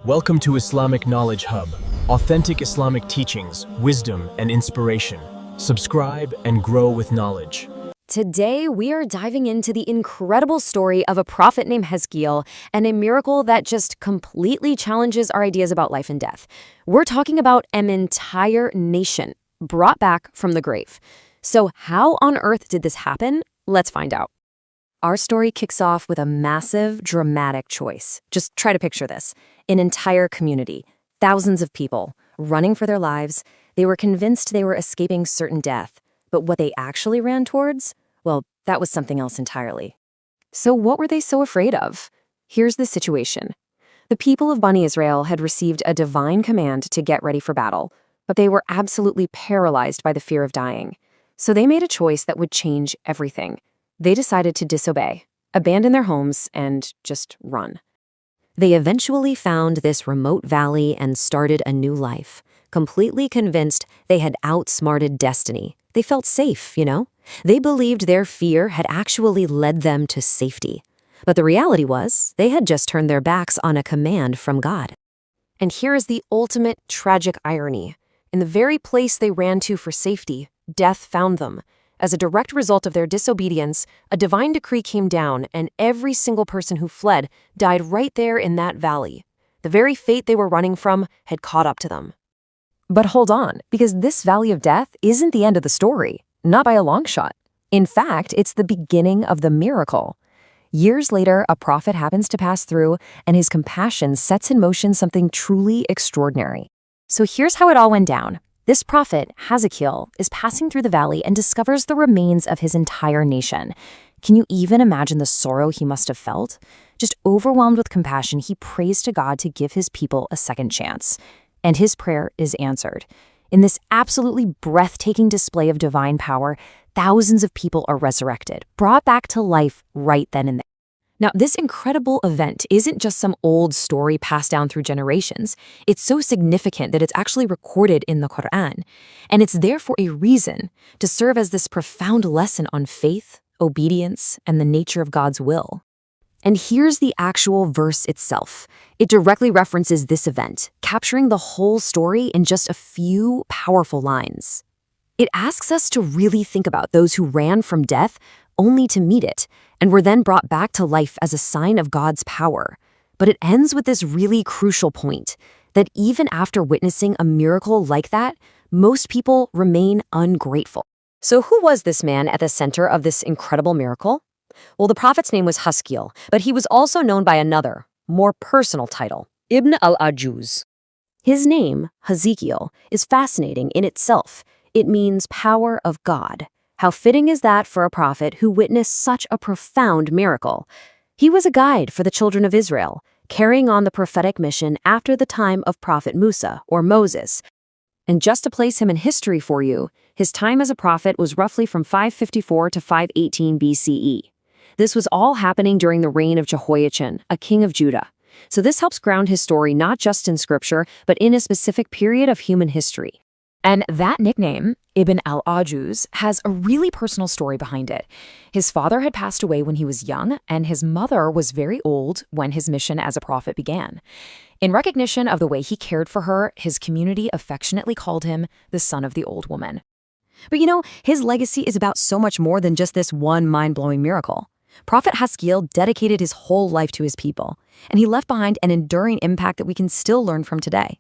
Welcome to Islamic Knowledge Hub, authentic Islamic teachings, wisdom, and inspiration. Subscribe and grow with knowledge. Today, we are diving into the incredible story of a prophet named Hzekiel and a miracle that just completely challenges our ideas about life and death. We're talking about an entire nation brought back from the grave. So how on earth did this happen? Let's find out. Our story kicks off with a massive, dramatic choice. Just try to picture this. An entire community, thousands of people, running for their lives. They were convinced they were escaping certain death. But what they actually ran towards? Well, that was something else entirely. So what were they so afraid of? Here's the situation. The people of Bani Israel had received a divine command to get ready for battle, but they were absolutely paralyzed by the fear of dying. So they made a choice that would change everything. They decided to disobey, abandon their homes, and just run. They eventually found this remote valley and started a new life, completely convinced they had outsmarted destiny. They felt safe, you know? They believed their fear had actually led them to safety. But the reality was, they had just turned their backs on a command from God. And here is the ultimate tragic irony. In the very place they ran to for safety, death found them. As a direct result of their disobedience, a divine decree came down, and every single person who fled died right there in that valley. The very fate they were running from had caught up to them. But hold on, because this valley of death isn't the end of the story, not by a long shot. In fact, it's the beginning of the miracle. Years later, a prophet happens to pass through, and his compassion sets in motion something truly extraordinary. So here's how it all went down. This prophet, Hzekiel, is passing through the valley and discovers the remains of his entire nation. Can you even imagine the sorrow he must have felt? Just overwhelmed with compassion, he prays to God to give his people a second chance. And his prayer is answered. In this absolutely breathtaking display of divine power, thousands of people are resurrected, brought back to life right then and there. Now, this incredible event isn't just some old story passed down through generations. It's so significant that it's actually recorded in the Quran. And it's there for a reason, to serve as this profound lesson on faith, obedience, and the nature of God's will. And here's the actual verse itself. It directly references this event, capturing the whole story in just a few powerful lines. It asks us to really think about those who ran from death only to meet it, and were then brought back to life as a sign of God's power. But it ends with this really crucial point, that even after witnessing a miracle like that, most people remain ungrateful. So who was this man at the center of this incredible miracle? Well, the prophet's name was Hzekiel, but he was also known by another, more personal title, Ibn-ul-Ajooz. His name, Hzekiel, is fascinating in itself. It means power of God. How fitting is that for a prophet who witnessed such a profound miracle? He was a guide for the children of Israel, carrying on the prophetic mission after the time of Prophet Musa, or Moses. And just to place him in history for you, his time as a prophet was roughly from 554 to 518 BCE. This was all happening during the reign of Jehoiachin, a king of Judah. So this helps ground his story not just in scripture, but in a specific period of human history. And that nickname, Ibn-ul-Ajooz, has a really personal story behind it. His father had passed away when he was young, and his mother was very old when his mission as a prophet began. In recognition of the way he cared for her, his community affectionately called him the son of the old woman. But you know, his legacy is about so much more than just this one mind-blowing miracle. Prophet Hzekiel dedicated his whole life to his people, and he left behind an enduring impact that we can still learn from today.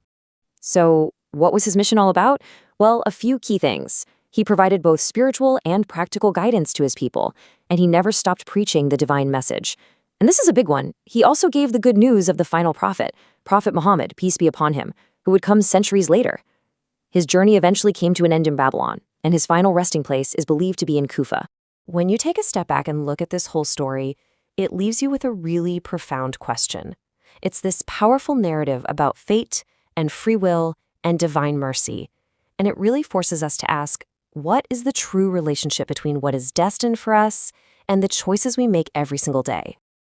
So, what was his mission all about? Well, a few key things. He provided both spiritual and practical guidance to his people, and he never stopped preaching the divine message. And this is a big one. He also gave the good news of the final prophet, Prophet Muhammad, peace be upon him, who would come centuries later. His journey eventually came to an end in Babylon, and his final resting place is believed to be in Kufa. When you take a step back and look at this whole story, it leaves you with a really profound question. It's this powerful narrative about fate and free will and divine mercy. And it really forces us to ask, what is the true relationship between what is destined for us and the choices we make every single day?